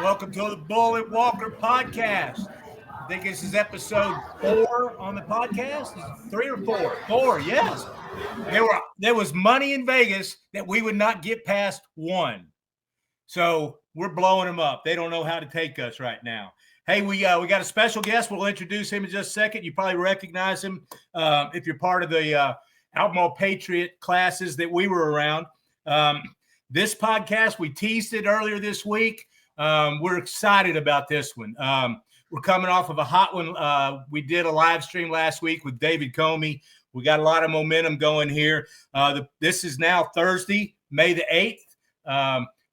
Welcome to the Bull and Walker podcast. I think this is episode 4 on the podcast. Is it 3 or 4? 4, yes. There was money in Vegas that we would not get past 1. So we're blowing them up. They don't know how to take us right now. Hey, we got a special guest. We'll introduce him in just a second. You probably recognize him if you're part of the Albemarle Patriot classes that we were around. This podcast, we teased it earlier this week. We're excited about this one. We're coming off of a hot one. We did a live stream last week with David Comey. We got a lot of momentum going here. This is now Thursday, May the 8th.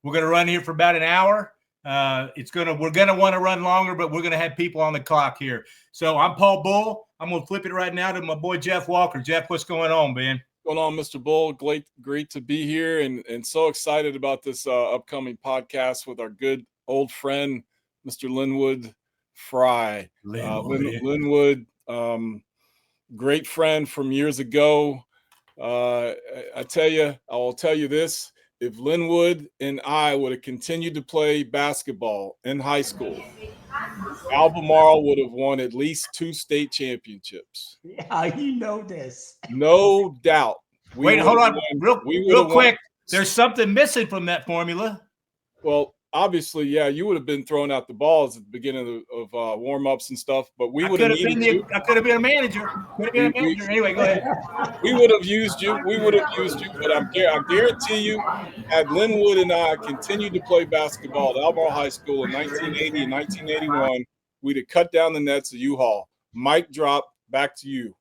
We're going to run here for about an hour. We're going to want to run longer, but we're going to have people on the clock here. So I'm Paul Bull. I'm going to flip it right now to my boy, Jeff Walker. Jeff, what's going on, man? Going on, Mr. Bull? Great to be here and so excited about this upcoming podcast with our good old friend, Mr. Linwood Frye. Linwood, great friend from years ago. I will tell you this. If Linwood and I would have continued to play basketball in high school, Albemarle would have won at least 2 state championships. Yeah, you know this. No doubt. Wait, hold on. Real quick. There's something missing from that formula. Well, obviously, yeah, you would have been throwing out the balls at the beginning of warm-ups and stuff, but we would have needed you. I could have been a manager. Anyway, go ahead. We would have used you. But I guarantee you, had Linwood and I continued to play basketball at Albemarle High School in 1980 and 1981, we'd have cut down the nets of U-Haul. Mic drop, back to you.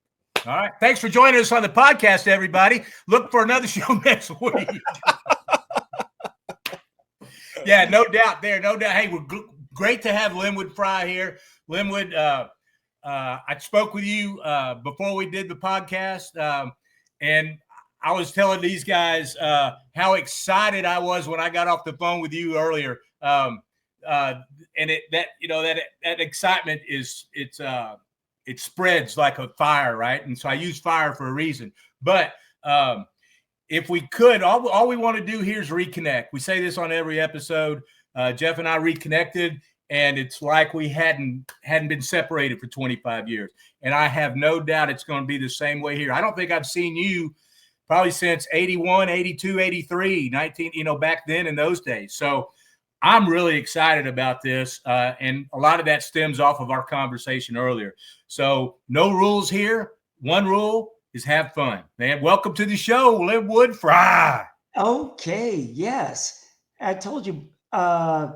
All right. Thanks for joining us on the podcast, everybody. Look for another show next week. Yeah, no doubt there. No doubt. Hey, great to have Linwood Frye here. Linwood, I spoke with you before we did the podcast, and I was telling these guys how excited I was when I got off the phone with you earlier. And that excitement it spreads like a fire, right? And so I use fire for a reason. But if we could, all we want to do here is reconnect. We say this on every episode. Jeff and I reconnected, and it's like we hadn't been separated for 25 years. And I have no doubt it's going to be the same way here. I don't think I've seen you probably since 81, 82, 83, 19, back then in those days. So I'm really excited about this, and a lot of that stems off of our conversation earlier. So no rules here. One rule is have fun, man. Welcome to the show, Linwood Frye. Okay, yes. I told you, I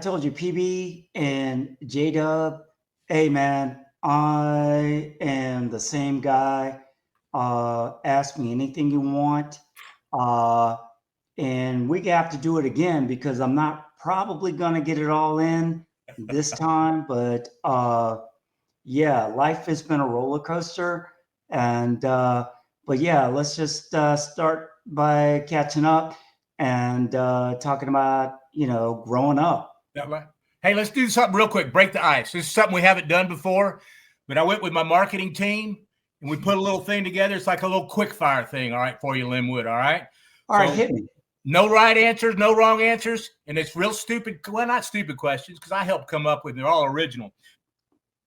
told you, PB and J-Dub, hey, man, I am the same guy. Ask me anything you want. And we have to do it again because I'm not probably going to get it all in this time. But yeah, life has been a roller coaster. And but yeah, let's just start by catching up and talking about, growing up. Hey, let's do something real quick. Break the ice. This is something we haven't done before, but I went with my marketing team and we put a little thing together. It's like a little quick fire thing. All right, for you, Linwood. All right. All right, hit me. No right answers, no wrong answers. And it's real stupid. Well, not stupid questions because I helped come up with them. They're all original.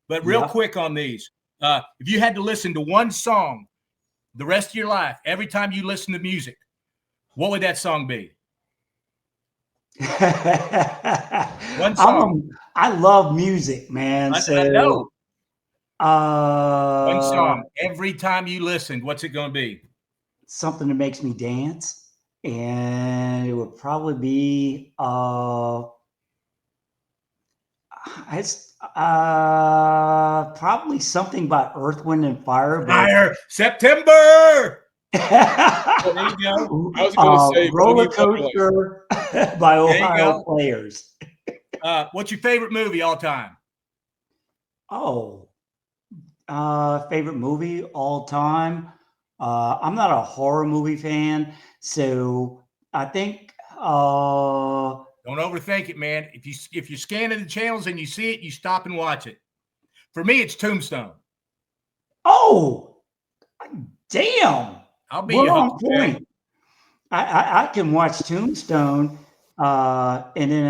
But real quick on these. If you had to listen to one song the rest of your life, every time you listen to music, what would that song be? One song. I love music, man. I know. One One song. Every time you listen, what's it going to be? Something that makes me dance. And it would probably be it's probably something by Earth, Wind, and Fire. Fire September. There you go. I was going to say Roller Coaster by Ohio Players. What's your favorite movie all time? Favorite movie all time. I'm not a horror movie fan, so I think don't overthink it, man. If you're scanning the channels and you see it, you stop and watch it. For me, it's Tombstone. Oh, damn! I'll be on point. I can watch Tombstone And then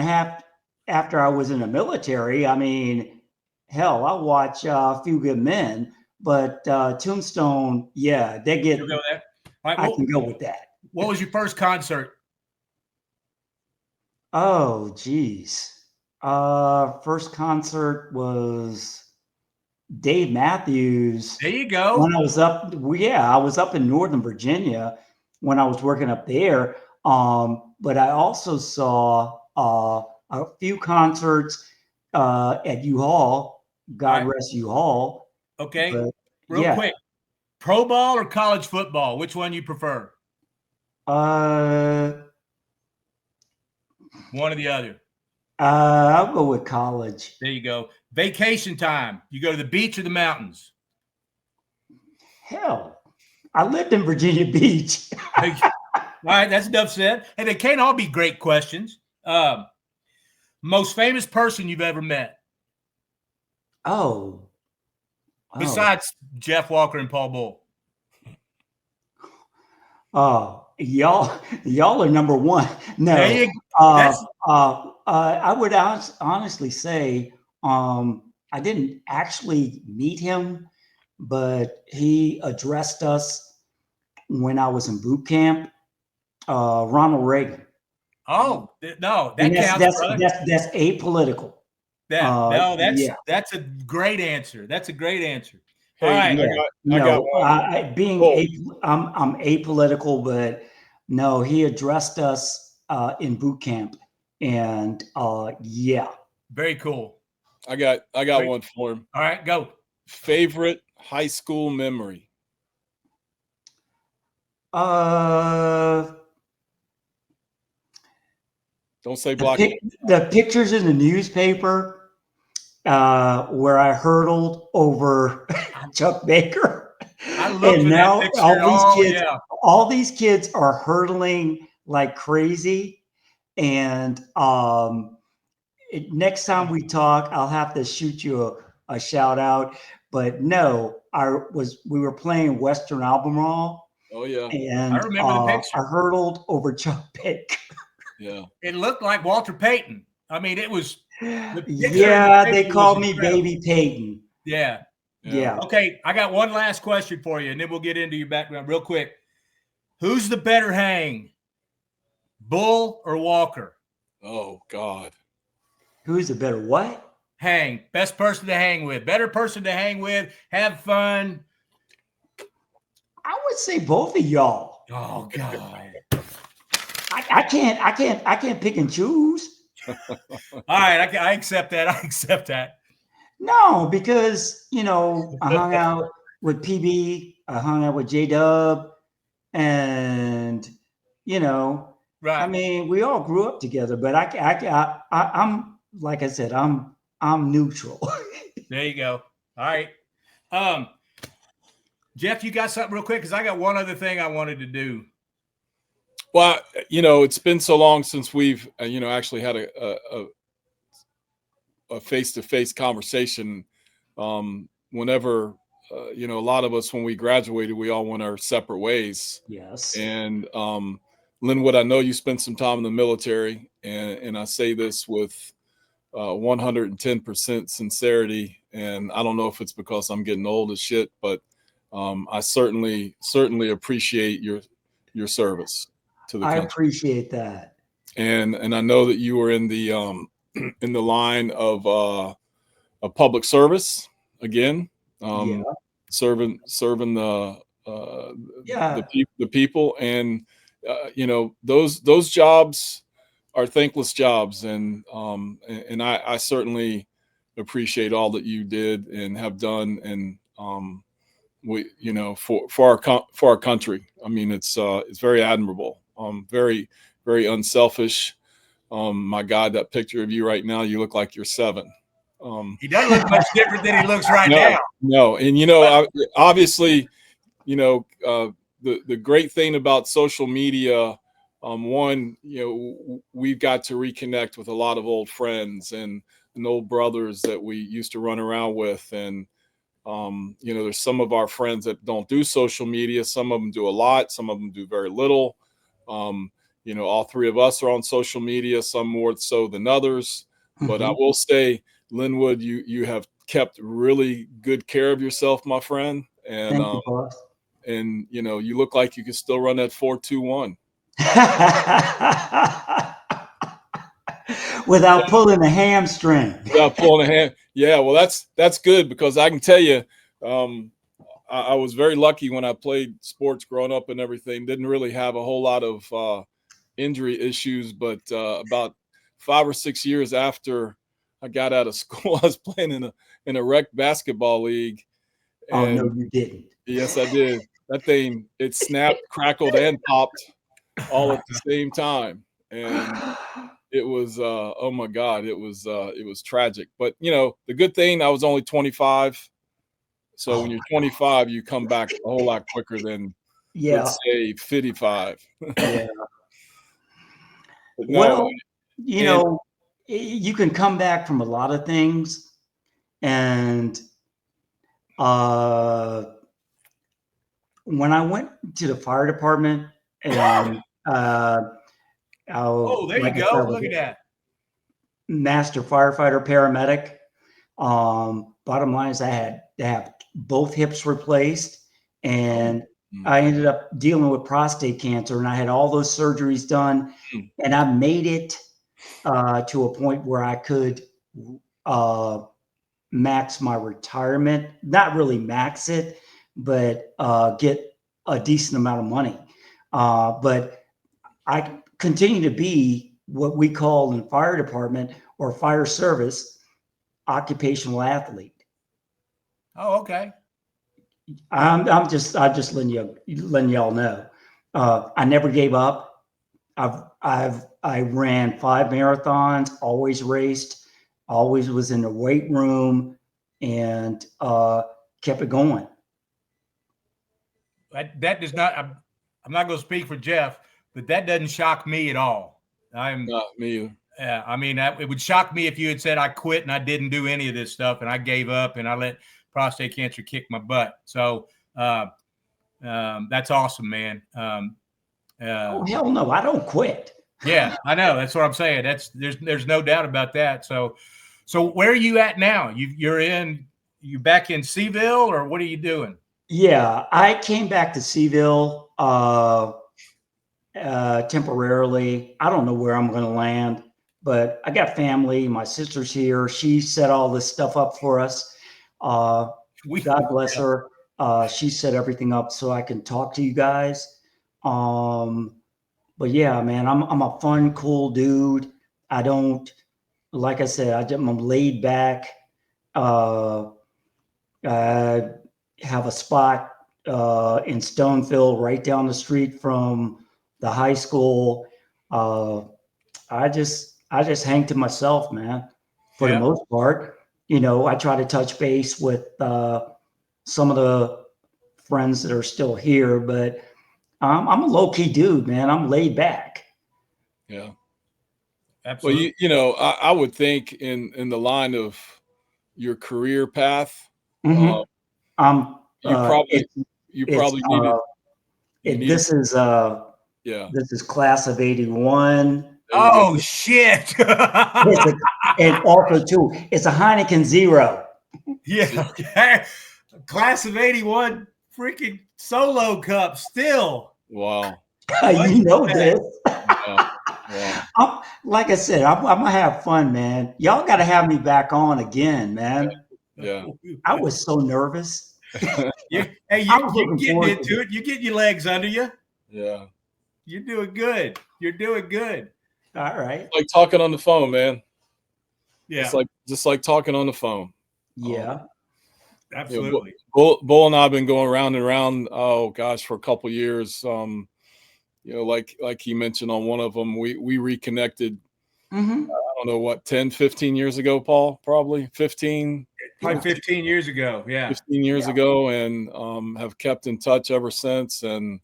after I was in the military, I mean, hell, I watch A Few Good Men, but Tombstone, yeah, they get. You'll go there. All right. I can go with that. What was your first concert? Oh, geez. First concert was Dave Matthews There you go. when I was up. Yeah, I was up in Northern Virginia when I was working up there. But I also saw a few concerts at U-Haul. God rest U-Haul. Okay. But, Real quick. Pro ball or college football? Which one you prefer? One or the other. I'll go with college. There you go. Vacation time. You go to the beach or the mountains? Hell, I lived in Virginia Beach. All right, that's enough said. And they can't all be great questions. Most famous person you've ever met? Besides Jeff Walker and Paul Bull. Y'all are number one. No, I would honestly say I didn't actually meet him, but he addressed us when I was in boot camp. Ronald Reagan. Oh no, that counts. That's apolitical. That's a great answer. That's a great answer. Hey, all right. I'm apolitical, but no, he addressed us in boot camp, and yeah. Very cool. I got one for him. All right, go. Favorite high school memory? Don't say block. The pictures in the newspaper where I hurdled over Chuck Baker. I love and now that picture. All these kids are hurdling like crazy. And next time we talk, I'll have to shoot you a shout out. But no, we were playing Western Albemarle. Oh yeah, and I remember the picture. I hurdled over Chuck Baker. Yeah, it looked like Walter Payton. I mean, it was. They called me Baby Payton. Yeah. Okay, I got one last question for you, and then we'll get into your background real quick. Who's the better hang, Bull or Walker? Oh God. Who's the better what? Hang. Best person to hang with. Better person to hang with. Have fun. I would say both of y'all. Oh God. I can't pick and choose. All right, I accept that. I accept that. No, because I hung out with PB, I hung out with J-Dub, and right. I mean, we all grew up together, but I'm like I said, I'm neutral. There you go. All right. Jeff, you got something real quick? Because I got one other thing I wanted to do. Well, it's been so long since we've, actually had a face-to-face conversation. Whenever, a lot of us, when we graduated, we all went our separate ways. Yes. And Linwood, I know you spent some time in the military, and I say this with 110% sincerity. And I don't know if it's because I'm getting old as shit, but I certainly appreciate your service to the country. I appreciate that. And I know that you were in the line of public service again, serving the people, and those jobs are thankless jobs, and I certainly appreciate all that you did and have done, and for our country. I mean, it's very admirable. Very, very unselfish. My God, that picture of you right now, you look like you're 7. He doesn't look much different than he looks right now. No, and obviously, the great thing about social media, one, we've got to reconnect with a lot of old friends and old brothers that we used to run around with, and there's some of our friends that don't do social media. Some of them do a lot. Some of them do very little. all three of us are on social media, some more so than others. But I will say, Linwood, you have kept really good care of yourself, my friend. And Thank you, boss. and you look like you can still run that 4.21 without pulling a hamstring. Without pulling a hand. Yeah, well, that's good, because I can tell you, I was very lucky when I played sports growing up and everything. Didn't really have a whole lot of injury issues, but about 5 or 6 years after I got out of school, I was playing in a rec basketball league. Oh, And no, you didn't. yes, I did. That thing, it snapped, crackled, and popped all at the same time. And it was oh my God, it was tragic. But the good thing, I was only 25. So when you're 25, you come back a whole lot quicker than, let's say, 55. Yeah. But Well, and you can come back from a lot of things. And when I went to the fire department, and Oh, there you go. Look at that. Master firefighter paramedic. Bottom line is I had to have both hips replaced, and I ended up dealing with prostate cancer, and I had all those surgeries done, and I made it to a point where I could max my retirement, not really max it, but get a decent amount of money. But I continue to be what we call in fire department or fire service occupational athlete. Oh, okay. I'm just letting y'all know. I never gave up. I ran 5 marathons, always raced, always was in the weight room, and kept it going. That does not. I'm not going to speak for Jeff, but that doesn't shock me at all. I'm not me either. Yeah, I mean, it would shock me if you had said I quit and I didn't do any of this stuff and I gave up and I let prostate cancer kick my butt. So that's awesome, man. Oh, hell no, I don't quit. Yeah, I know. That's what I'm saying. There's no doubt about that. So where are you at now? You back in Seville, or what are you doing? Yeah, I came back to Seville temporarily. I don't know where I'm going to land, but I got family. My sister's here. She set all this stuff up for us. God bless her. She set everything up so I can talk to you guys. But yeah, man, I'm a fun, cool dude. I don't, like I said, I'm laid back. I have a spot in Stoneville, right down the street from the high school. I just hang to myself, man, for the most part. I try to touch base with some of the friends that are still here, but I'm a low key dude, man. I'm laid back. Yeah, absolutely. Well, I would think in the line of your career path, you probably needed. This is class of '81. Oh shit! And also too, it's a Heineken Zero. Yeah, okay. Class of '81, freaking solo cup still. Wow. You know this. Wow. Like I said, I'm gonna have fun, man. Y'all got to have me back on again, man. Yeah. I was so nervous. You're getting into it. You get your legs under you. Yeah. You're doing good. You're doing good. All right. Like talking on the phone, man. Yeah. It's just like talking on the phone. Yeah. Absolutely. Bull and I have been going round and round. Oh gosh, for a couple of years. Like he mentioned on one of them, we reconnected. Mm-hmm. I don't know what, 10, 15 years ago, Paul, probably 15. Probably 15 years ago. Yeah. 15 years ago, and have kept in touch ever since. And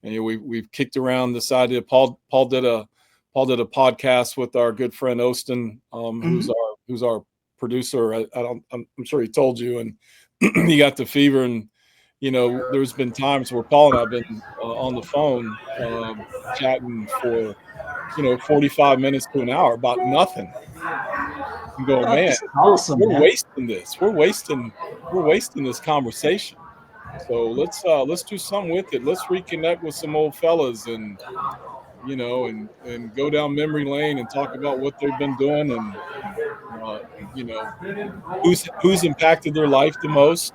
we've kicked around this idea. Paul did a podcast with our good friend Ostin, who's our producer. I'm sure he told you, and he got the fever, and there's been times where Paul and I've been on the phone chatting for 45 minutes to an hour about nothing. And go, Oh, man, this is awesome, we're man. wasting this. We're wasting this conversation. So let's do something with it. Let's reconnect with some old fellas and and go down memory lane and talk about what they've been doing and uh, you know who's impacted their life the most.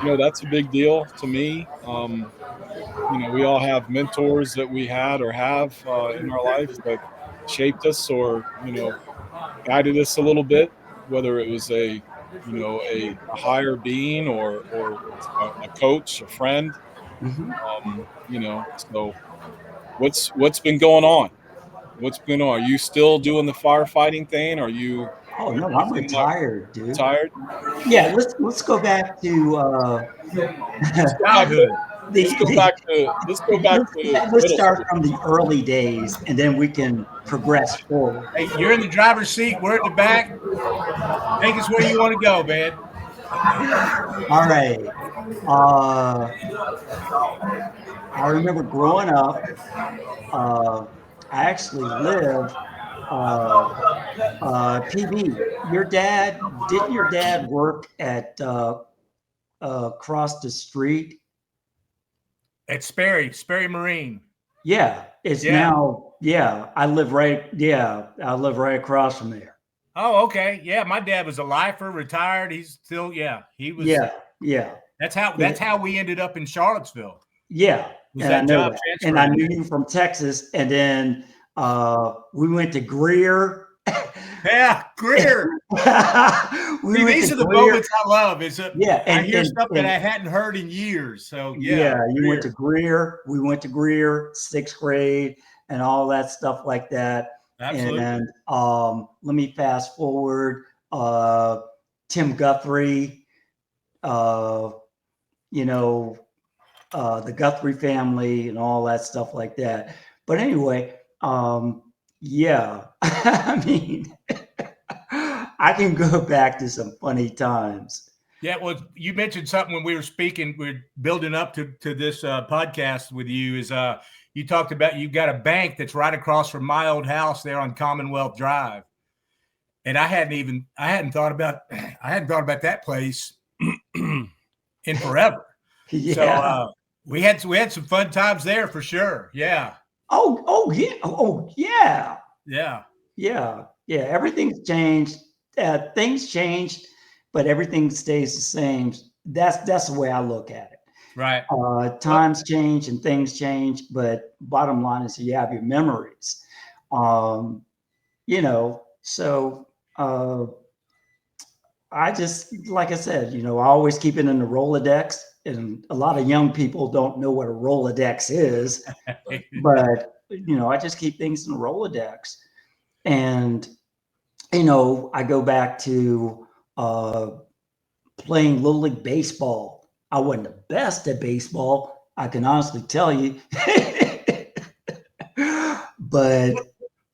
That's a big deal to me. We all have mentors that we had or have in our life that shaped us or guided us a little bit, whether it was a higher being or a coach, a friend. Mhm. So what's been going on? What's been on? Are you still doing the firefighting thing? Are you Oh no, I'm somewhat retired, dude. retired? Yeah, let's go back to Let's go back Childhood. to let's the go the back to let's go back to let's middle start school. from the early days, and then we can progress forward. Hey, you're in the driver's seat. We're in the back. Take us where you want to go, man. All right. Uh, I remember growing up. Uh, I actually lived. Uh, PB, didn't your dad work at across the street? At Sperry Marine. Yeah, it's Yeah. now. Yeah, I live right. Yeah, I live right across from there. Oh, okay. Yeah, my dad was a lifer, retired. He's still, he was. Yeah, yeah, That's yeah, how we ended up in Charlottesville. yeah. Was And I that know job that. And I transferring? knew you from Texas, and then we went to Greer. Yeah, Greer. we See, went these to are the Greer. moments I love. Is Yeah, I hear stuff that and I hadn't heard in years. So yeah, you went to Greer. Greer. We went to Greer, 6th grade, and all that stuff like that. Absolutely. And let me fast forward. Tim Guthrie, uh, the Guthrie family, and all that stuff like that. But anyway, yeah, I mean, I can go back to some funny times. Yeah, well, you mentioned something when we were speaking. We're building up to this podcast with you. Is you talked about you've got a bank that's right across from my old house there on Commonwealth Drive, and I hadn't thought about that place in forever. Yeah. So we had some fun times there for sure. Yeah. Oh yeah. Oh yeah. Yeah. Yeah. Yeah. Everything's changed. Things changed, but everything stays the same. That's the way I look at it. Right. Times change and things change, but bottom line is you have your memories. So I just, like I said, I always keep it in the Rolodex, and a lot of young people don't know what a Rolodex is, but I just keep things in the Rolodex. And I go back to playing Little League baseball. I wasn't the best at baseball, I can honestly tell you. But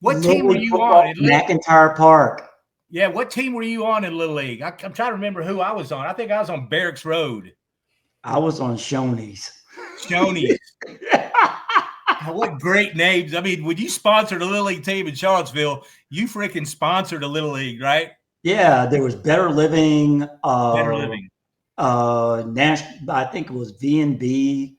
what team were you on? McIntyre Park. Yeah, what team were you on in Little League? I'm trying to remember who I was on. I think I was on Barracks Road. I was on Shoney's. Shoney's. What great names. I mean, when you sponsored a Little League team in Charlottesville, you freaking sponsored a Little League, right? Yeah, there was Better Living. Better Living. I think it was V&B.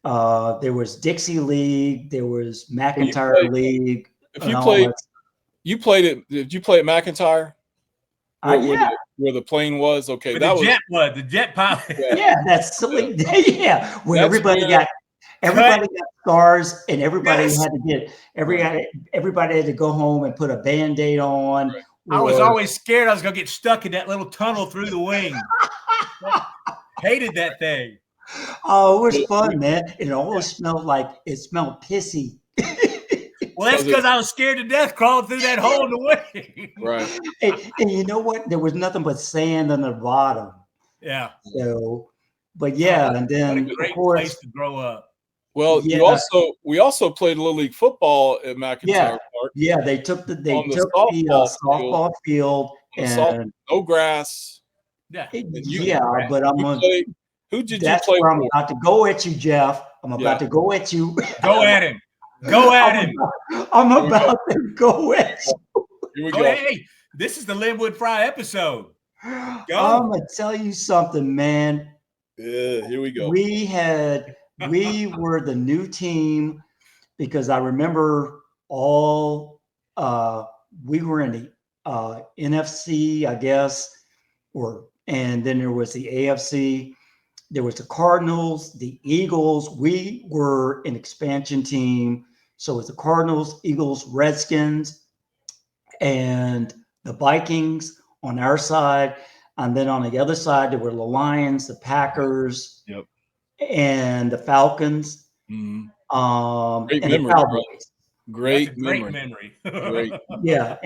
There was Dixie League. There was McIntyre League. If you played, you played it. Did you play at McIntyre? Where the plane was? Okay, where that was the jet pilot. Yeah, that's silly. Yeah, where everybody got scars, and everybody had to get everybody had to go home and put a Band-Aid on. Right. I was always scared I was gonna get stuck in that little tunnel through the wing. Hated that thing. Oh, it was fun, man. It always smelled pissy. Well, that's because I was scared to death crawling through that hole in the wing. Right. And you know what? There was nothing but sand on the bottom. Yeah. So, but yeah, and then what a great place to grow up. Well, we also played Little League football at McIntyre Park. Yeah, they took the softball field and no grass. Yeah. Who Who did you That's play where I'm for? about to go at you, Jeff. I'm about to go at you. Go at him. Go at him. I'm about to go at you. Here we Oh, go. hey, this is the Linwood Frye episode. I'm Go. gonna tell you something, man. Yeah, here we go. We were the new team because I remember we were in the NFC, I guess, and then there was the AFC. There was the Cardinals, the Eagles. We were an expansion team. So it was the Cardinals, Eagles, Redskins, and the Vikings on our side. And then on the other side, there were the Lions, the Packers, Yep. and the Falcons. Mhm. And memory, the Cowboys. Great That's a memory. great memory. Great. Yeah.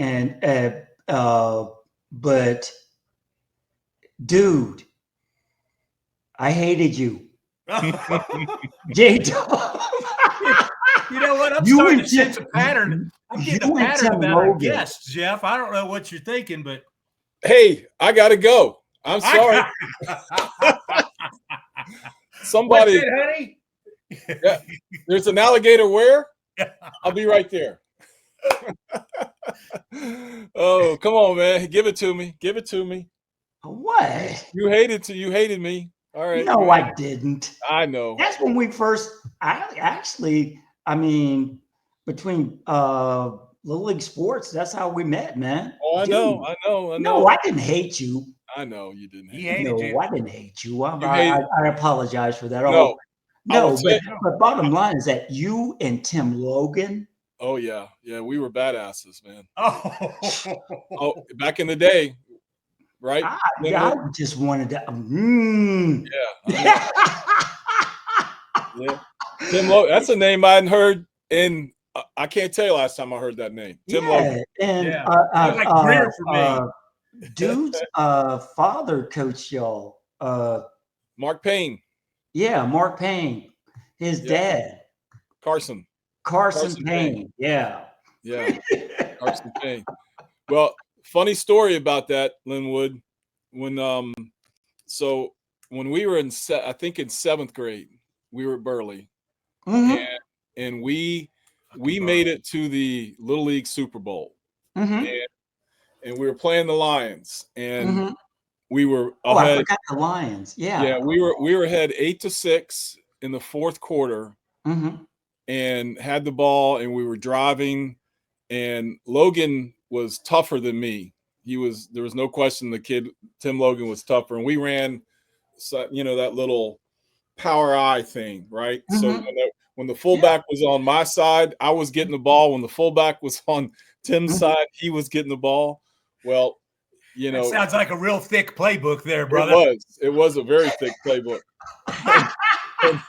But dude, I hated you. J-Dub. You know what? I'm You starting and to sense Tim- a pattern. I'm getting you a and pattern Tim about our Logan. guests, Jeff. I don't know what you're thinking, but Hey, I gotta go. I'm sorry. Somebody, what's that, honey? yeah, there's an alligator where? I'll be right there. Oh, come on, man. Give it to me. Give it to me. What? You hated me. All right. No, I didn't. I know. That's when we first. Between Little League Sports, that's how we met, man. Oh, I Dude. know. No, I didn't hate you. I know you didn't. He Hate hated No, you. I didn't hate you. hated- I apologize for that. No, No, say- but bottom line is that you and Tim Logan. Oh yeah, we were badasses, man. Oh, Oh, back in the day, right? I just wanted to. Yeah. Yeah. Tim Logan. That's a name I hadn't heard in. I can't tell you last time I heard that name. Tim Logan. And yeah. Sounds like Greer for me. Dude's father coached y'all. Mark Payne. Yeah, Mark Payne. His dad, Carson Carson Payne. Payne. Yeah. Yeah. Carson Payne. Well, funny story about that, Linwood. When we were in I think in 7th grade, we were at Burley, and we made it to the Little League Super Bowl, and we were playing the Lions, and we were ahead. I forgot the Lions. Yeah. Yeah, we were ahead 8-6 in the 4th quarter, and had the ball, and we were driving, and Logan was tougher than me. There was no question the kid Tim Logan was tougher, and we ran, that little power eye thing, right? So when the fullback was on my side, I was getting the ball. When the fullback was on Tim's side, he was getting the ball. Well, that sounds like a real thick playbook there, brother. It was a very thick playbook. and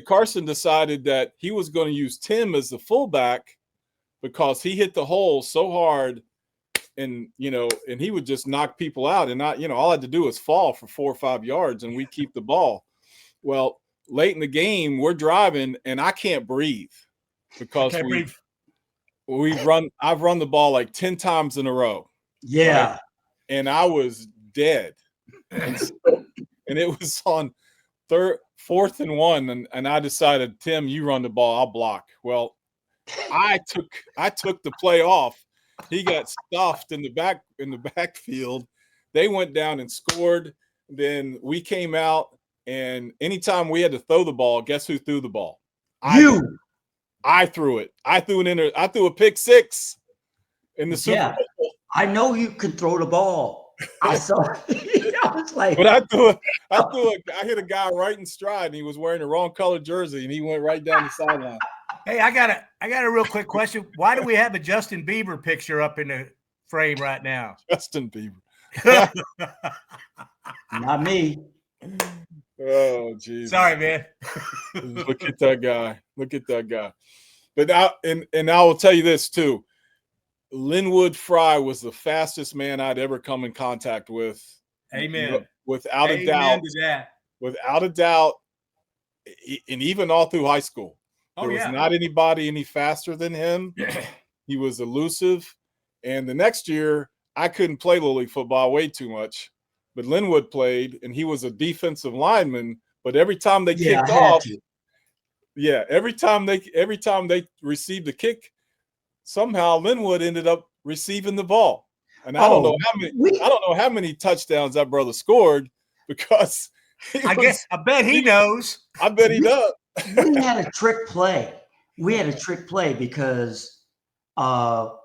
Carson decided that he was going to use Tim as the fullback because he hit the hole so hard, and he would just knock people out, and all I had to do was fall for 4 or 5 yards and we keep the ball. Well, late in the game, we're driving and I can't breathe because I've run the ball like 10 times in a row. Yeah. Right? And I was dead. And it was on 4th and 1, and I decided, Tim, you run the ball, I'll block. Well, I took the play off. He got stuffed in the backfield. They went down and scored. Then we came out, and anytime we had to throw the ball, guess who threw the ball? I threw it. I threw a pick 6 in the Super Bowl. I know you can throw the ball. I saw it. I was like, but I hit a guy right in stride, and he was wearing the wrong color jersey, and he went right down the sideline. Hey, I got a real quick question. Why do we have a Justin Bieber picture up in the frame right now? Justin Bieber. Not me. Oh, geez. Sorry, man. Look at that guy. But I will tell you this too. Linwood Frye was the fastest man I'd ever come in contact with. Amen. Without a Amen doubt. to that. Without a doubt. And even all through high school. There was not anybody any faster than him. He was elusive. And the next year, I couldn't play Little League football. I weighed too much. but Linwood played, and he was a defensive lineman. But every time they Yeah, kicked I had off, to. every time they received the kick, somehow Linwood ended up receiving the ball. And I don't know how many touchdowns that brother scored because I bet he knows. I bet he does. We had a trick play. We had a trick play because of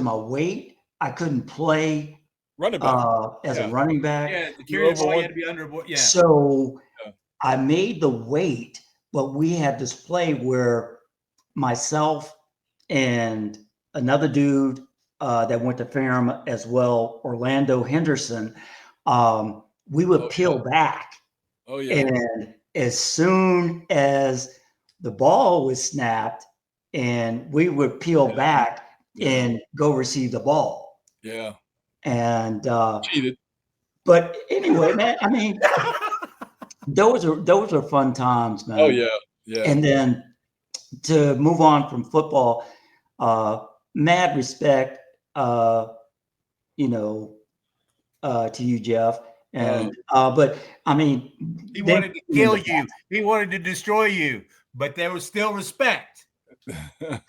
my weight, I couldn't play Running back. as a running back. Yeah, the carry the ball, you had to be under. Yeah. So I made the weight, but we had this play where myself and another dude that went to Ferrum as well, Orlando Henderson, we would peel back. Oh yeah. And as soon as the ball was snapped, and we would peel back and go receive the ball. Yeah. And cheated. But anyway, man, I mean, those are fun times, man. Oh yeah. Yeah. And then to move on from football, mad respect, to you, Jeff. And but I mean, he wanted to kill you. He wanted to destroy you, but there was still respect.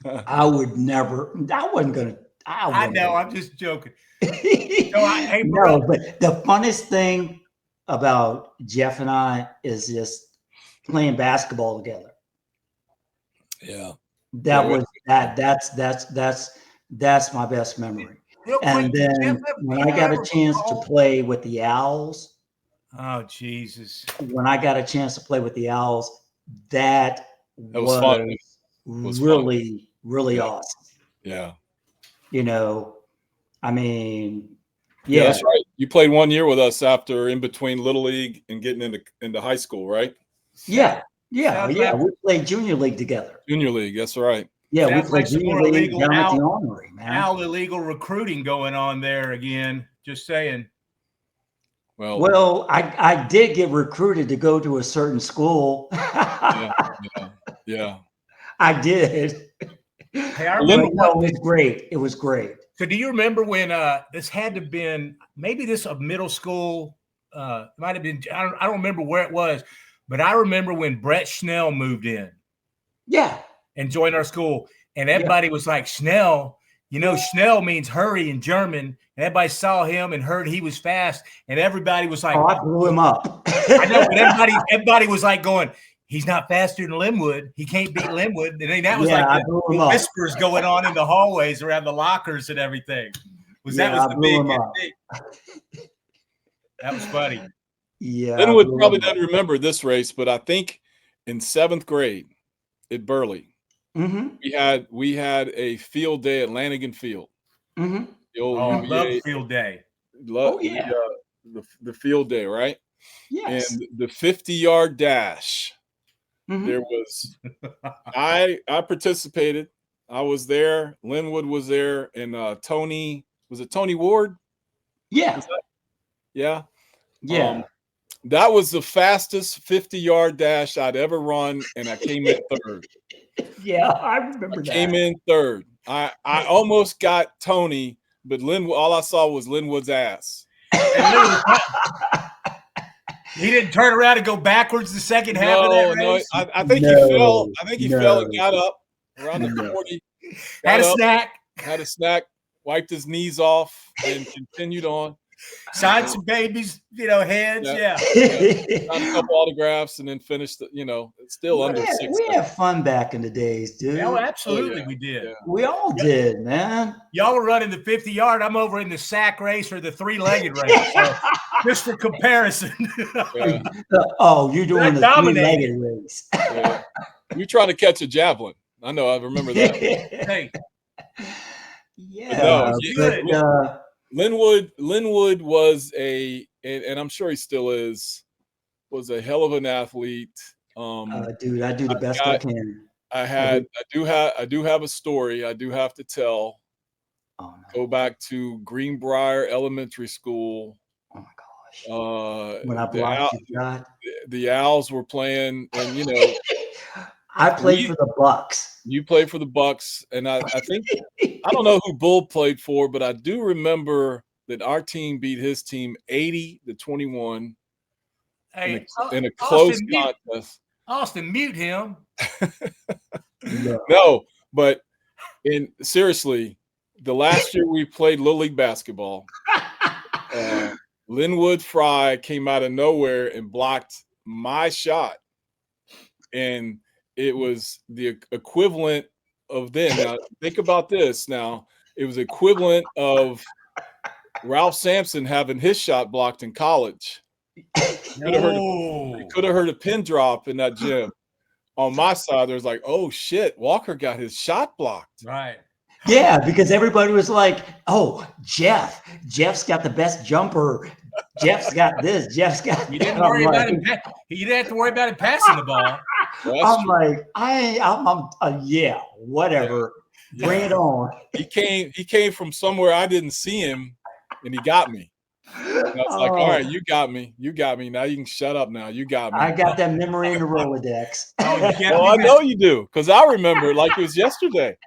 I would never. I wasn't gonna. I know. I'm just joking. No, but the funnest thing about Jeff and I is just playing basketball together. Yeah. That's my best memory. And then when I got a chance to play with the Owls. Oh, Jesus. When I got a chance to play with the Owls, that was fun. Really, really awesome. Yeah. I mean, yeah, that's right. You played 1 year with us after in between Little League and getting into high school, right? Yeah. We played Junior League together. Junior League, that's right. Yeah, we played Junior League down at the Armory, man. Now illegal recruiting going on there again. Just saying. Well, I did get recruited to go to a certain school. Yeah. I did. Hey, I remember. No, it was great. It was great. So, do you remember when this had to have been maybe this a middle school? It might have been. I don't remember where it was, but I remember when Brett Schnell moved in. Yeah. And joined our school, and everybody was like, "Schnell." Schnell means hurry in German. And everybody saw him and heard he was fast, and everybody was like, "Oh, I blew him up." I know, but everybody was like going, "He's not faster than Linwood. He can't beat Linwood." And then that was like the whispers going on in the hallways around the lockers and everything. That was the big thing. That was funny. Yeah. Linwood probably doesn't remember this race, but I think in 7th grade at Burley, we had a field day at Lanigan Field. Mm-hmm. The old love field day. The field day, right? Yes. And the 50-yard dash. There was I participated. I was there. Linwood was there, and Tony, was it Tony Ward? Yeah. Yeah. That was the fastest 50-yard dash I'd ever run, and I came in 3rd. Yeah, I remember that. Came in 3rd. I almost got Tony, but Linwood, all I saw was Linwood's ass. He didn't turn around and go backwards the second half of that race. I think he fell. I think he fell and got up around the 40. Had a snack, wiped his knees off, and continued on. Signed some babies, heads. Yeah. Got a couple autographs and then finished. It's still under 6. We had fun back in the days, dude. Oh, absolutely, we did. Yeah. We all did, man. Y'all were running the 50-yard. I'm over in the sack race or the 3-legged race. So just for comparison. You're doing the 3-legged race. You're trying to catch a javelin. I know. I remember that. Hey. Yeah. Linwood was and I'm sure he still was a hell of an athlete. Dude, I do the best I can. I do have a story I do have to tell. Oh, no. Go back to Greenbrier Elementary School. Oh my gosh. When I blocked the Owls were playing, and I played for the Bucks. You played for the Bucks, and I think I don't know who Bull played for, but I do remember that our team beat his team 80-21 Hey, in a close Austin, contest. Austin, mute him. No, but seriously, the last year we played Little League basketball, Linwood Frye came out of nowhere and blocked my shot. And it was the equivalent of then. Now, think about this now. It was equivalent of Ralph Sampson having his shot blocked in college. You could have heard a pin drop in that gym. On my side, there was like, oh shit, Walker got his shot blocked. Right. Yeah, because everybody was like, oh, Jeff's got the best jumper. Jeff's got this. Jeff's got You didn't worry about him. You didn't have to worry about him passing the ball. I'm like, yeah, whatever. Yeah. Bring it on. He came from somewhere I didn't see him, and he got me. And I was like, all right, you got me. You got me. Now you can shut up now. You got me. I got that memory in the Rolodex. Well, I know you do, because I remember like it was yesterday.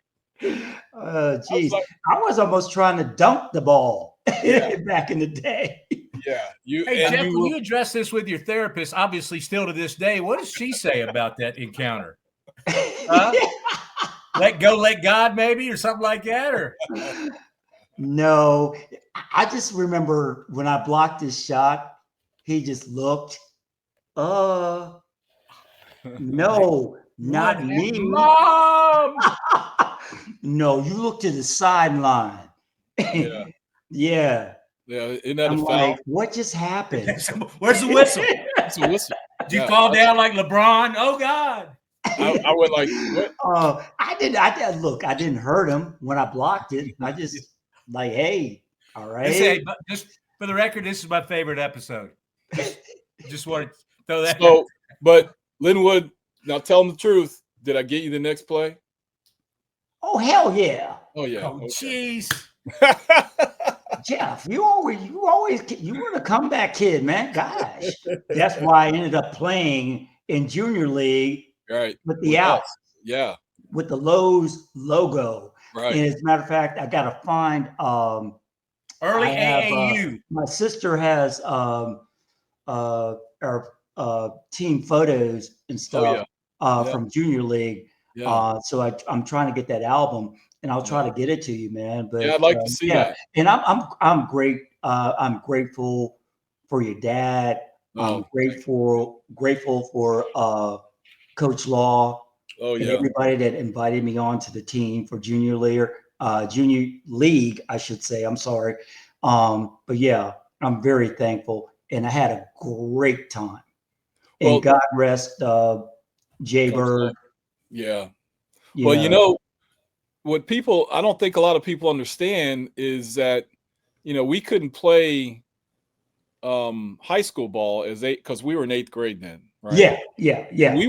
Geez. I was almost trying to dunk the ball back in the day. Yeah. Hey, Jeff, when you address this with your therapist, obviously still to this day, what does she say about that encounter? Let go, let God, maybe, or something like that? Or no, I just remember when I blocked his shot, he just looked. No, not me. Mom! No, you look to the sideline. Yeah. Yeah. Isn't that I'm a foul? like, what just happened? Where's the whistle? It's a whistle. Did you fall down like LeBron? Oh God. I went like, what? I didn't hurt him when I blocked it. I just like, hey, all right. Just for the record, this is my favorite episode. Just wanted to throw that. So, but Linwood, now tell him the truth. Did I get you the next play? Oh hell yeah. Oh yeah. Oh jeez. Jeff, you were a comeback kid, man. Gosh, that's why I ended up playing in junior league, right, with the Alps, with the Lowe's logo. Right. And as a matter of fact, I got to find early AAU. My sister has our team photos and stuff from junior league. Yeah. So I'm trying to get that album. And I'll try to get it to you, man. But I'd like to see that. And I'm great. I'm grateful for your dad. I'm grateful for Coach Law. Oh yeah. And everybody that invited me on to the team for junior league, I should say. I'm sorry. But yeah, I'm very thankful, and I had a great time. And God rest Jay Bird. Yeah. Well, you know. What I don't think a lot of people understand is that, we couldn't play high school ball because we were in 8th grade then, right? Yeah. We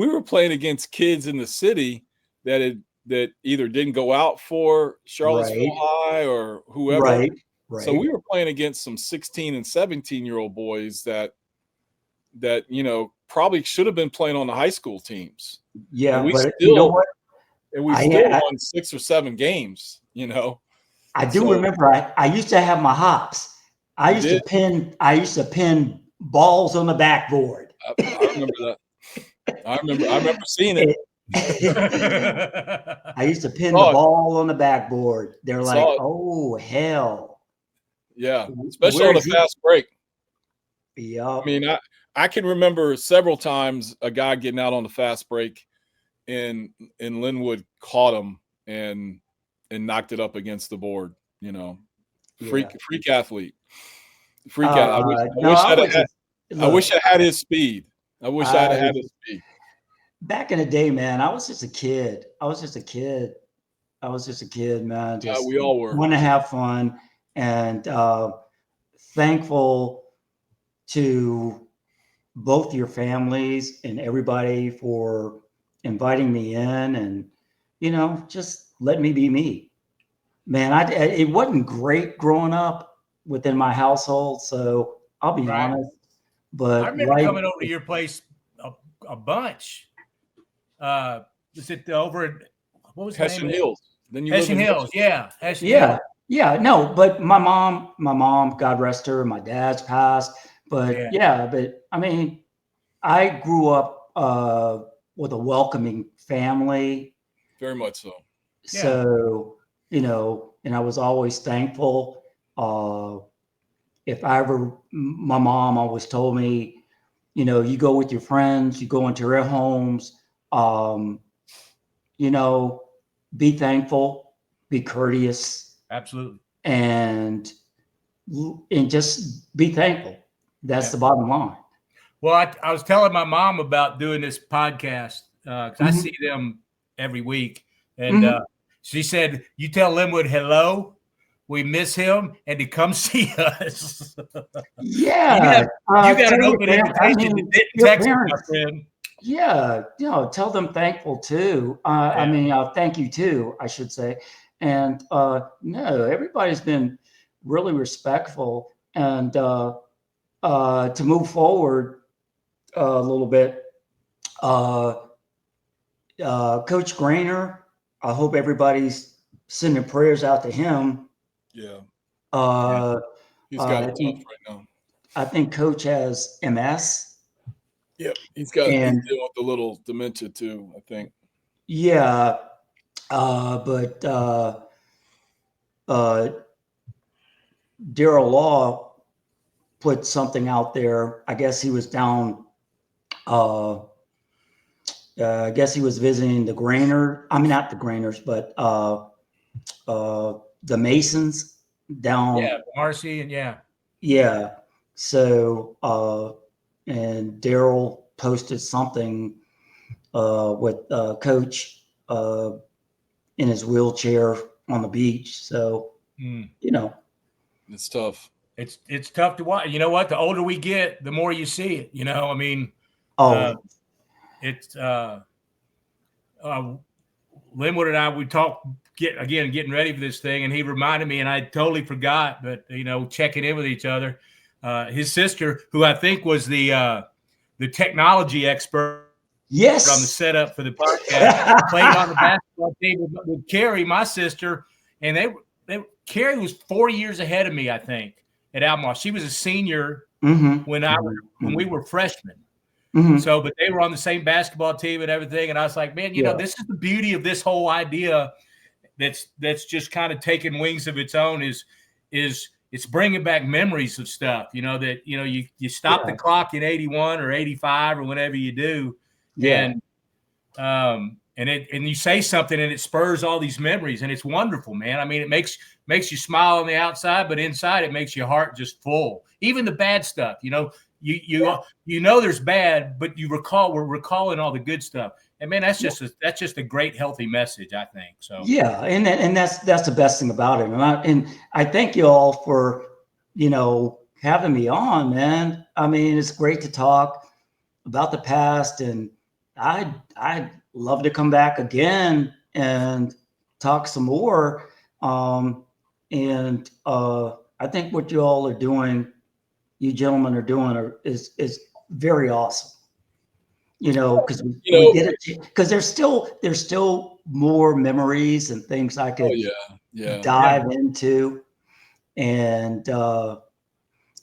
were playing against kids in the city that either didn't go out for Charlottesville High or whoever. Right. So we were playing against some 16 and 17-year-old boys that probably should have been playing on the high school teams. Yeah, but you know what? And we still won 6 or 7 games, I do remember I used to have my hops. I used to pin balls on the backboard. I remember that. I remember seeing it. I used to pin the ball on the backboard. They're like, oh hell. Yeah, especially on a fast break. Yeah. I mean, I can remember several times a guy getting out on the fast break, and Linwood caught him and knocked it up against the board. Freak athlete. I wish I had his speed. I wish I had his speed. Back in the day, man, I was just a kid. Man. Just we all were. Want to have fun, and thankful to both your families and everybody for inviting me in, and just let me be me, man. It wasn't great growing up within my household, so I'll be honest. But I remember coming over to your place a bunch. Was it over at what was Hessian Hills? Then you Hessian Hills, yeah. Yeah, no, but my mom, God rest her, my dad's passed. But but I mean, I grew up with a welcoming family. Very much so. So, and I was always thankful. If I ever, my mom always told me, you go with your friends, you go into their homes, um, be thankful, be courteous, Absolutely. and just be thankful. That's the bottom line. Well, I was telling my mom about doing this podcast because I see them every week, and she said, "You tell Linwood hello. We miss him, and to come see us." Yeah, you got an open invitation to Texas, my friend. Yeah, tell them thankful too. I mean, thank you too, I should say. And no, everybody's been really respectful, and to move forward a little bit, Coach Grainer, I hope everybody's sending prayers out to him. Yeah. He's got it tough right now. I think Coach has MS. Yep, he's dealing with a little dementia too, I think. Yeah, but Daryl Law put something out there. I guess he was down. I guess he was visiting the Grainer. I mean, not the Grainers, but the Masons down. Yeah, Marcy and yeah. So and Daryl posted something with Coach in his wheelchair on the beach. So it's tough. It's tough to watch. You know what? The older we get, the more you see it. I mean, it's Linwood and I, we talked getting ready for this thing, and he reminded me, and I totally forgot, but checking in with each other. His sister, who I think was the technology expert, yes, on the setup for the podcast, played on the basketball team with Carrie, my sister, and Carrie was 4 years ahead of me, I think, at Albemarle. She was a senior when we were freshmen. So, but they were on the same basketball team and everything. And I was like, man, this is the beauty of this whole idea that's just kind of taking wings of its own is it's bringing back memories of stuff, that, you stop the clock in 81 or 85 or whatever you do. Yeah. And you say something and it spurs all these memories, and it's wonderful, man. I mean, it makes you smile on the outside, but inside it makes your heart just full. Even the bad stuff, there's bad, but we're recalling all the good stuff. And man, that's just a great, healthy message, I think. So yeah, and that's the best thing about it. And I thank you all for having me on, man. I mean, it's great to talk about the past, and I'd love to come back again and talk some more. And I think what you all are doing, you gentlemen are doing, is very awesome. Because we did it, because there's still more memories and things I could dive into. And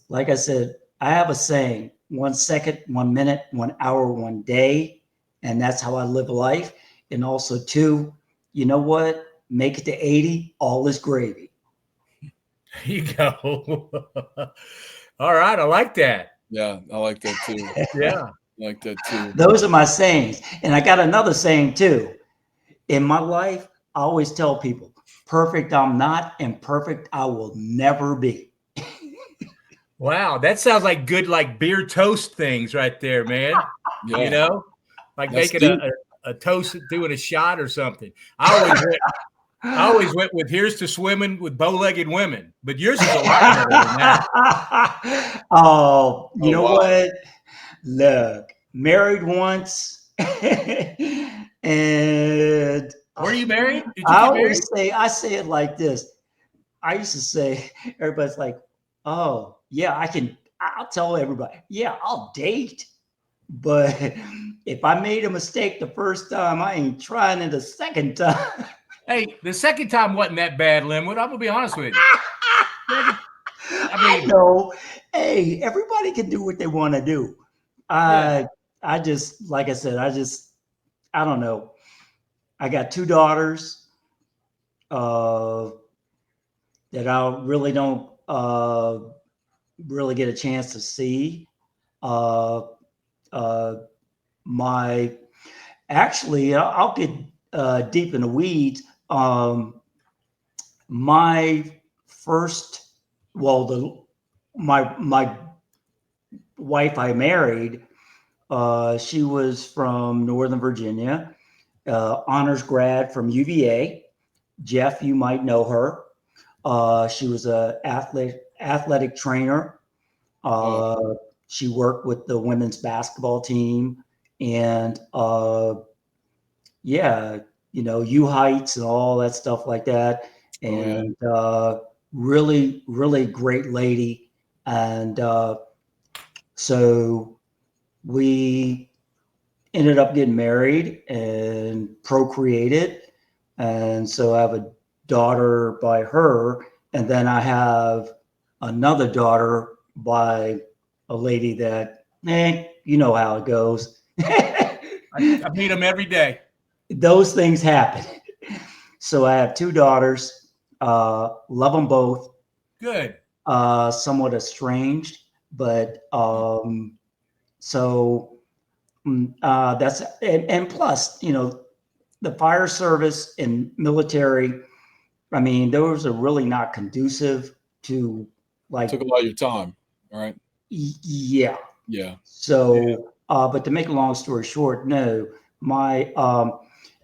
like I said, I have a saying: 1 second, 1 minute, 1 hour, 1 day. And that's how I live life. And also, too, you know what? Make it to 80, all is gravy. There you go. All right. I like that. Yeah, I like that too. Yeah. I like that too. Those are my sayings. And I got another saying too. In my life, I always tell people, perfect I'm not, and perfect I will never be. Wow. That sounds like good, like beer toast things right there, man. Yeah. Like that's making a toast, doing a shot or something. I always went with here's to swimming with bow-legged women, but yours is a lot better than that. Oh, you know what? Look, married once, and were you married? Did you I say it like this. I used to say, everybody's like, "Oh, yeah, I'll tell everybody, yeah, I'll date." But if I made a mistake the first time, I ain't trying it a second time. Hey, the second time wasn't that bad, Linwood. I'm gonna be honest with you. I know. Hey, everybody can do what they want to do. I just, like I said, I don't know. I got two daughters that I really don't really get a chance to see. Uh, uh, my actually, I'll get deep in the weeds. My first, well, my wife I married, she was from Northern Virginia, honors grad from UVA. Jeff, you might know her. She was a athletic trainer. She worked with the women's basketball team, and yeah, U Heights and all that stuff like that. And really, really great lady. And so we ended up getting married and procreated. And so I have a daughter by her. And then I have another daughter by a lady that, you know how it goes. I meet them every day. Those things happen. So I have two daughters, love them both. Good. Somewhat estranged, but so that's and plus, the fire service and military. I mean, those are really not conducive to took a lot of your time, right? Yeah. Yeah. So, but to make a long story short, no, my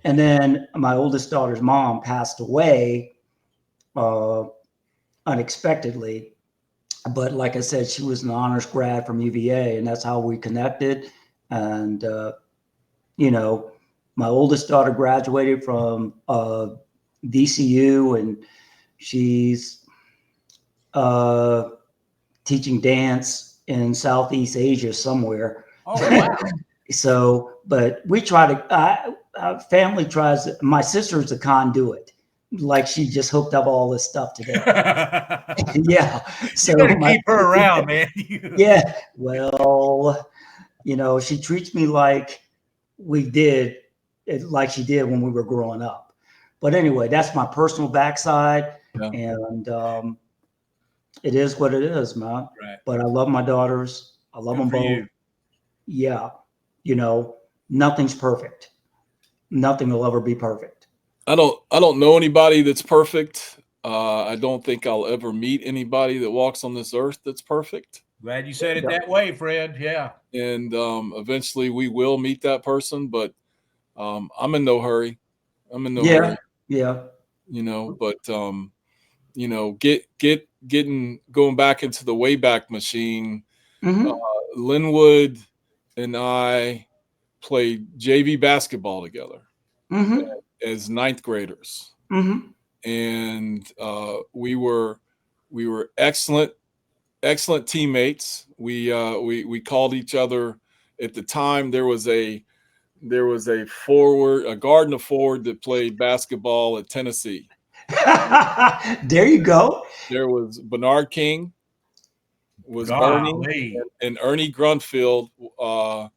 and then my oldest daughter's mom passed away unexpectedly. But like I said, she was an honors grad from UVA, and that's how we connected. And my oldest daughter graduated from VCU, and she's teaching dance in Southeast Asia somewhere. Oh, wow. So, but we try to, family tries, my sister's a conduit. Like she just hooked up all this stuff today. Yeah. So you gotta keep her around, man. Yeah. Well, she treats me like like she did when we were growing up. But anyway, that's my personal backside. Yeah. And it is what it is, man. Right. But I love my daughters. I love them both. You. Yeah. Nothing's perfect. Nothing will ever be perfect. I don't know anybody that's perfect. I don't think I'll ever meet anybody that walks on this earth that's perfect. Glad you said it that way, Fred. Yeah. And eventually we will meet that person, but I'm in no hurry. Hurry. Yeah. But going back into the Wayback Machine. Mm-hmm. Linwood and I played JV basketball together as ninth graders. Mm-hmm. And we were excellent teammates. We called each other at the time. There was a forward, a guard and a forward that played basketball at Tennessee. There you go. There was Bernard King, was Ernie, and Ernie Grunfield. I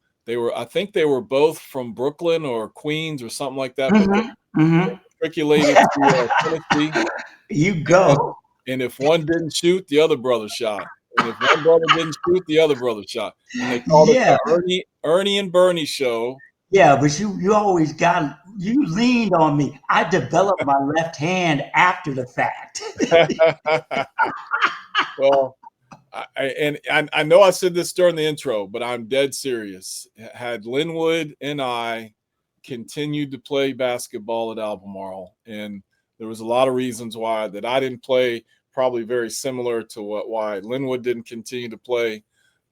think they were both from Brooklyn or Queens or something like that, but they matriculated to Tennessee. You go. And if one didn't shoot, the other brother shot. And if one brother didn't shoot, the other brother shot. And they called it the Ernie and Bernie show. Yeah, but you always you leaned on me. I developed my left hand after the fact. Well, I know I said this during the intro, but I'm dead serious. Had Linwood and I continued to play basketball at Albemarle, and there was a lot of reasons why that I didn't play, probably very similar to why Linwood didn't continue to play.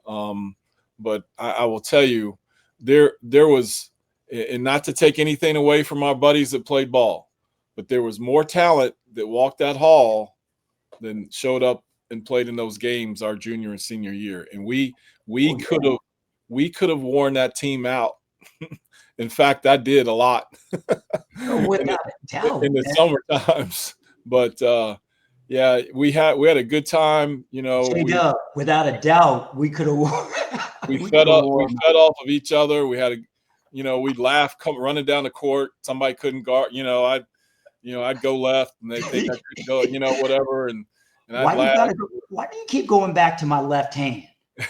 But I will tell you, there was, and not to take anything away from our buddies that played ball, but there was more talent that walked that hall than showed up and played in those games our junior and senior year. And we could have worn that team out In fact, I did a lot Without a doubt, in the summer times. But yeah, we had a good time. J-Dub, without a doubt, we could have. We fed off of each other. We had we'd laugh, come running down the court. Somebody couldn't guard. I'd go left, and they think I could go. Whatever, and I'd laugh. Why do you keep going back to my left hand?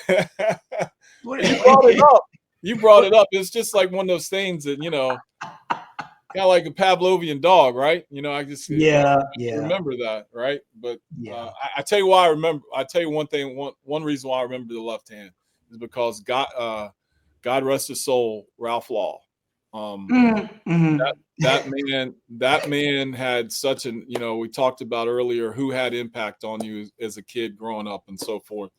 You brought it up. You brought it up. It's just like one of those things that kind of like a Pavlovian dog, right? I just remember that, right? But I tell you why I remember. I tell you one thing. One reason why I remember the left hand is because God rest his soul, Ralph Law. That man had such an we talked about earlier who had impact on you as a kid growing up and so forth.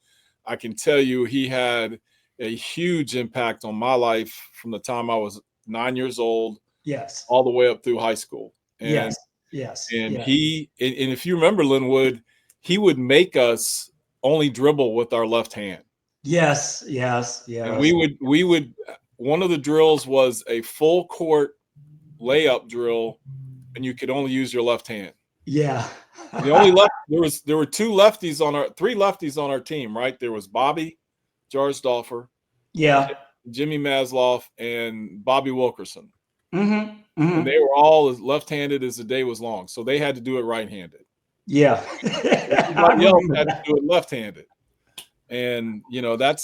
I can tell you he had a huge impact on my life from the time I was 9 years old. Yes. All the way up through high school. And, yes. And if you remember Linwood, he would make us only dribble with our left hand. Yes. And we would one of the drills was a full court layup drill, and you could only use your left hand. Yeah. There were three lefties on our team, right? There was Bobby Jarsdorfer, Jimmy Maslow, and Bobby Wilkerson. And they were all as left-handed as the day was long, so they had to do it right-handed. Yeah, everybody else had to do it left-handed, and it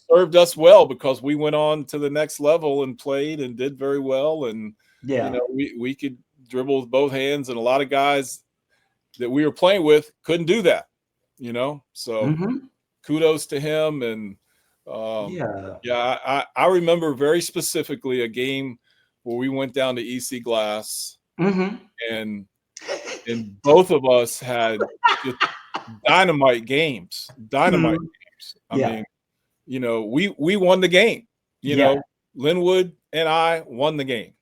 served us well because we went on to the next level and played and did very well, and we could dribble with both hands, and a lot of guys that we were playing with couldn't do that, So kudos to him and. I remember very specifically a game where we went down to EC Glass, and both of us had just dynamite games. I mean, we won the game. Linwood and I won the game.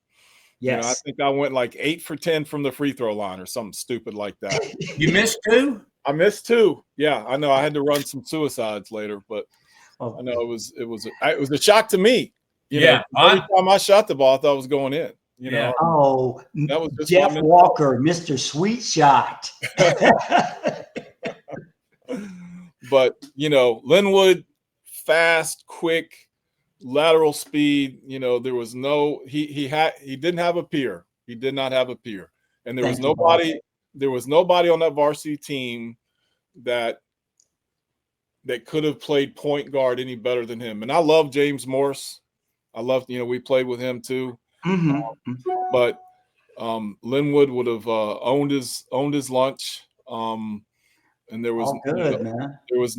Yes. I think I went like 8 for 10 from the free throw line or something stupid like that. You missed 2? I missed 2. Yeah, I know. I had to run some suicides later, but. I know it was a shock to me. Every time I shot the ball, I thought it was going in. Oh, that was just Jeff Walker, Mr. Sweet Shot. But Linwood, fast, quick, lateral speed. There was no he didn't have a peer. He did not have a peer, and there was nobody on that varsity team that could have played point guard any better than him. And I love James Morse. I love, we played with him too. But Linwood would have owned his lunch. And there was there was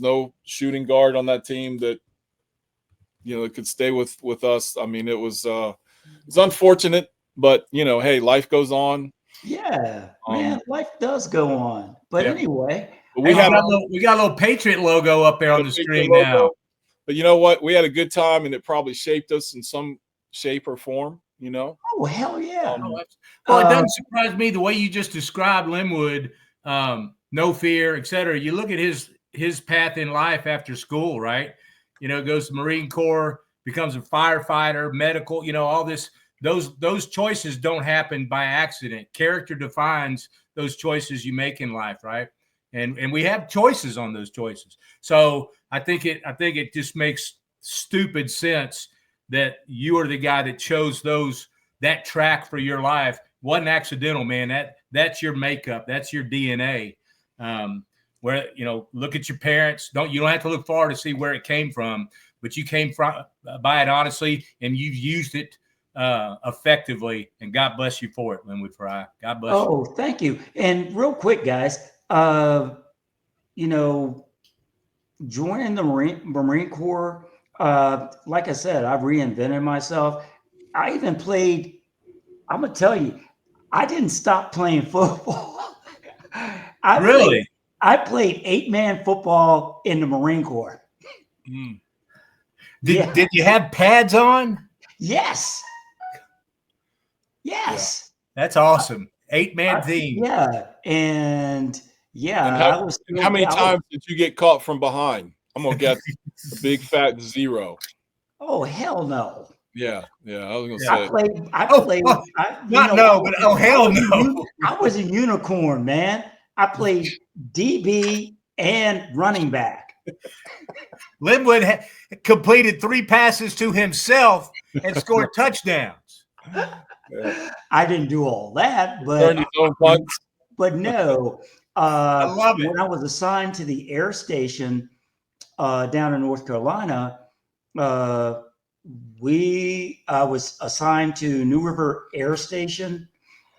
no shooting guard on that team that that could stay with us. I mean, it was unfortunate, but hey, life goes on. Yeah, man, life does go on. But anyway. We got a little Patriot logo up there on the screen now. But you know what? We had a good time, and it probably shaped us in some shape or form. Oh, hell yeah! Well, it doesn't surprise me the way you just described Linwood. No fear, etc. You look at his path in life after school, right? Goes to Marine Corps, becomes a firefighter, medical. All this. Those choices don't happen by accident. Character defines those choices you make in life, right? And we have choices on those choices. So I think it just makes stupid sense that you are the guy that chose that track for your life. Wasn't accidental, man. That's your makeup. That's your DNA. Where look at your parents. You don't have to look far to see where it came from, but you came from by it honestly, and you've used it effectively. And God bless you for it, Linwood Frye. God bless you. Oh, thank you. And real quick, guys. Joining the Marine Corps, like I said, I've reinvented myself. I even played, I'm going to tell you, I didn't stop playing football. I played 8-man football in the Marine Corps. Did you have pads on? Yes. Yeah. That's awesome. 8-man team. Yeah. And how many times did you get caught from behind I'm gonna guess a big fat 0. Oh, hell no. Yeah. I was gonna I say. played. Hell no. I was a unicorn, man. I played DB and running back. Linwood completed 3 passes to himself and scored touchdowns. Yeah. I didn't do all that, Turn his own punts. but no. I love it. When I was assigned to the air station down in North Carolina, I was assigned to New River Air Station,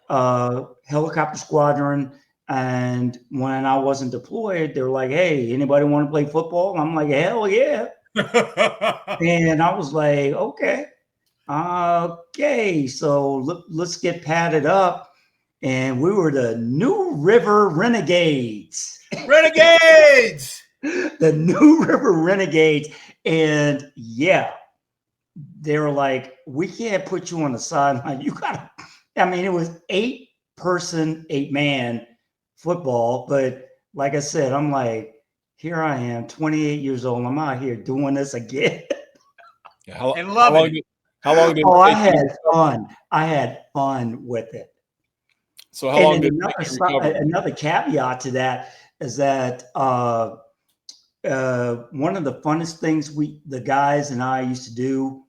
helicopter squadron. And when I wasn't deployed, they were like, "Hey, anybody want to play football?" And I'm like, "Hell yeah!" And I was like, "Okay, so let's get padded up." And we were the New River Renegades. Renegades! The New River Renegades. And yeah, they were like, "We can't put you on the sideline. You got to," I mean, it was 8-man football. But like I said, I'm like, here I am, 28 years old. I'm out here doing this again. Yeah, How long did I had fun. I had fun with it. So how long did another caveat to that is that one of the funnest things the guys and I used to do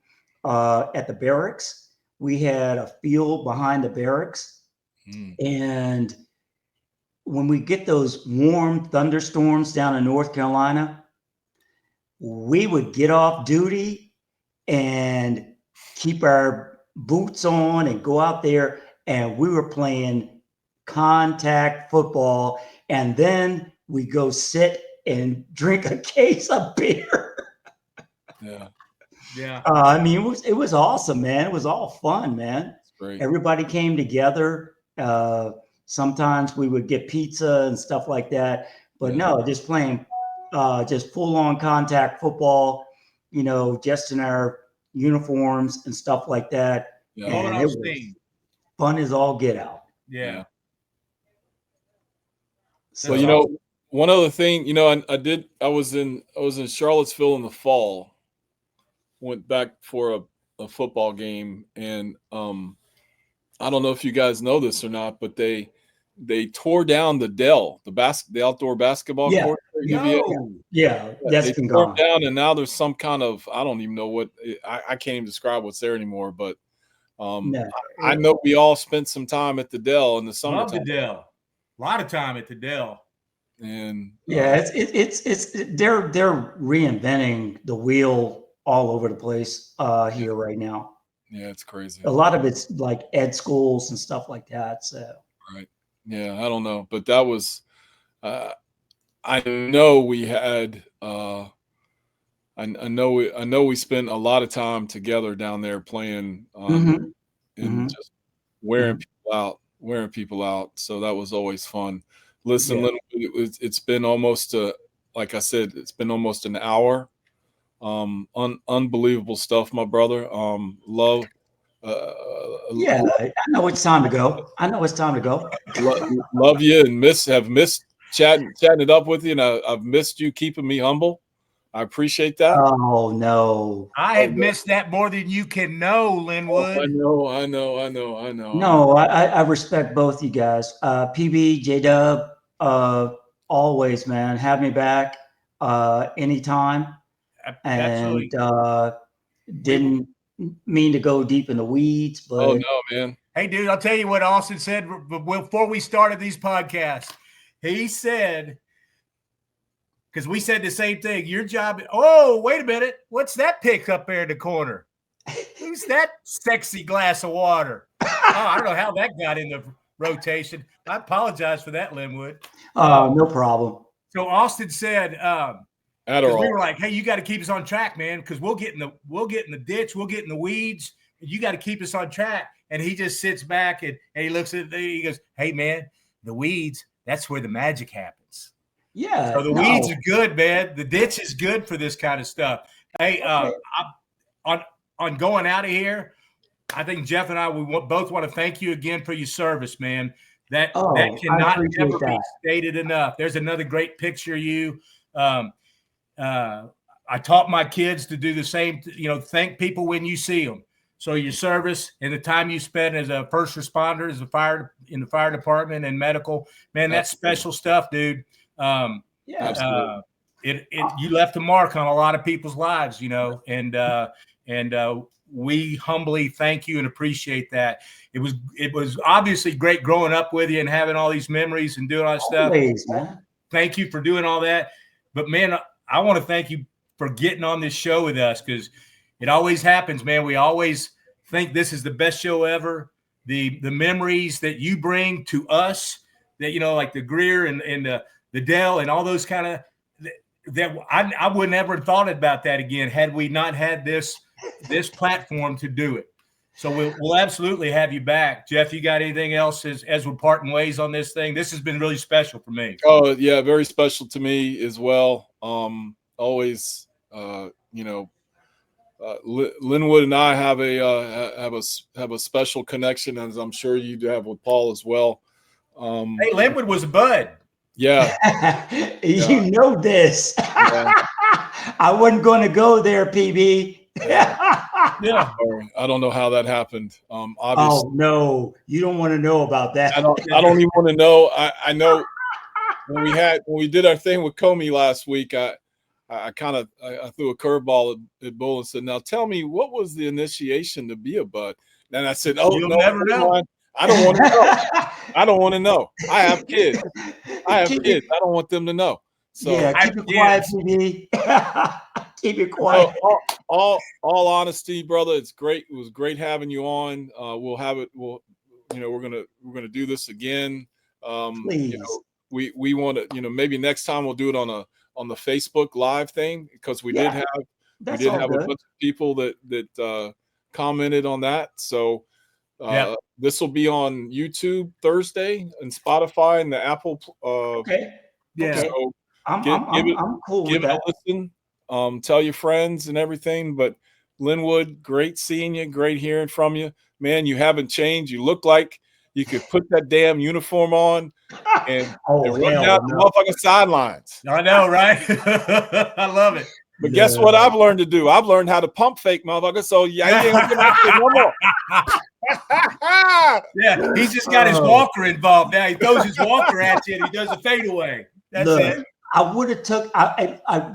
at the barracks, we had a field behind the barracks. And when we get those warm thunderstorms down in North Carolina, we would get off duty and keep our boots on and go out there, and we were playing contact football. And then we go sit and drink a case of beer. Yeah. I mean, it was awesome, man. It was all fun, man. Great. Everybody came together. Sometimes we would get pizza and stuff like that, but no, just playing, just full on contact football, just in our uniforms and stuff like that. Yeah. And it was fun as all get out. Yeah. So, one other thing, I was in Charlottesville in the fall, went back for a football game, and I don't know if you guys know this or not, but they tore down the Dell, the outdoor basketball court. Yeah, that's been tore gone down, and now there's some kind of, I don't even know what, I can't even describe what's there anymore. But I know we all spent some time at the Dell in the summertime. Love the Dell. A lot of time at the Dell. And it's they're reinventing the wheel all over the place here right now. Yeah, it's crazy. A lot of it's like ed schools and stuff like that. So right. Yeah, I don't know, but that was I know we had I know we spent a lot of time together down there playing and just wearing people out. So that was always fun. Listen, it's been almost like I said, it's been almost an hour. Unbelievable stuff, my brother. Love. I know it's time to go. Love you and have missed chatting it up with you, and I've missed you keeping me humble. I appreciate that. Oh no, I have missed that more than you can know, Linwood. I know. No, I respect both you guys. PB, J-Dub, always, man. Have me back anytime. Absolutely. And didn't mean to go deep in the weeds, but oh no, man. Hey, dude, I'll tell you what Austin said before we started these podcasts. He said, because we said the same thing, your job. Oh, wait a minute. What's that pick up there in the corner? Who's that sexy glass of water? I don't know how that got in the rotation. I apologize for that, Linwood. No problem. So Austin said, we were like, hey, you got to keep us on track, man, because we'll get in the ditch, we'll get in the weeds. You got to keep us on track. And he just sits back and he looks at he goes, hey, man, the weeds, that's where the magic happens. Yeah. So the weeds are good, man. The ditch is good for this kind of stuff. Hey, on going out of here, I think Jeff and I, both want to thank you again for your service, man. That cannot ever be stated enough. There's another great picture of you. I taught my kids to do the same, thank people when you see them. So your service and the time you spend as a first responder, as in the fire department and medical, man, that's special stuff, dude. You left a mark on a lot of people's lives, and we humbly thank you and appreciate that. It was obviously great growing up with you and having all these memories and doing all that stuff. Man. Thank you for doing all that. But man, I want to thank you for getting on this show with us, because it always happens, man. We always think this is the best show ever. The memories that you bring to us, that like the Greer and the Dell and all those kind of that I would never have thought about that again had we not had this platform to do it. So we'll absolutely have you back. Jeff, you got anything else as we're parting ways on this thing? This has been really special for me. Oh yeah, very special to me as well. Always, Linwood and I have a special connection, as I'm sure you do have with Paul as well. Hey, Linwood was a bud. Yeah. You know this. Yeah. I wasn't going to go there, PB. Yeah. I don't know how that happened. Obviously. Oh no, you don't want to know about that. I don't even want to know. I know when we did our thing with Comey last week, I threw a curveball at Bull and said, "Now tell me, what was the initiation to be a bud?" And I said, "Oh, you'll never know. I don't want to know. I don't want to know. I have kids. I don't want them to know." So yeah, keep it quiet, PB. Keep it quiet. All honesty, brother, it's great. It was great having you on. We'll have it. We're gonna do this again. Please. We want to. Maybe next time we'll do it on the Facebook Live thing, because we did have a bunch of people that commented on that. So this will be on YouTube Thursday and Spotify and the Apple. Okay. Yeah. So I'm cool with that. Give it a listen. Tell your friends and everything. But Linwood, great seeing you, great hearing from you, man. You haven't changed. You look like you could put that damn uniform on and run down the motherfucking sidelines. I know, right? I love it. But guess what I've learned to do? I've learned how to pump fake, motherfucker. So yeah, you ain't gonna get my shit no more. Yeah, he's just got his walker involved now. He throws his walker at you and he does a fadeaway. That's it. I would have took.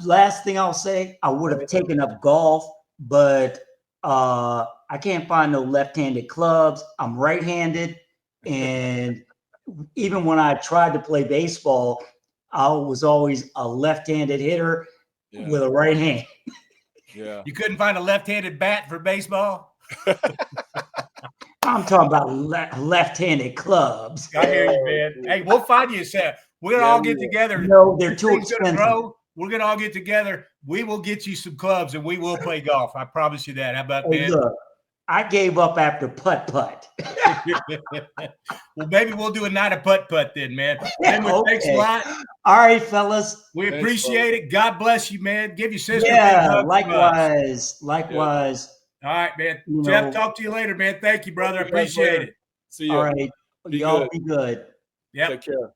Last thing I'll say, I would have taken up golf, but I can't find no left-handed clubs. I'm right-handed, and even when I tried to play baseball, I was always a left-handed hitter with a right hand. Yeah, you couldn't find a left-handed bat for baseball. I'm talking about left-handed clubs. I hear you, man. Hey, we'll find you a set. We're gonna all get together. No, they're too expensive. We're gonna all get together. We will get you some clubs and we will play golf. I promise you that. How about that? Look, I gave up after putt. Well, maybe we'll do a night of putt then, man. Linwood, thanks a lot. All right, fellas. We appreciate it. God bless you, man. Give your sister a big hug. Likewise. All right, man. Jeff, talk to you later, man. Thank you, brother. I appreciate it. See you. All right. Y'all be good. Yeah. Take care.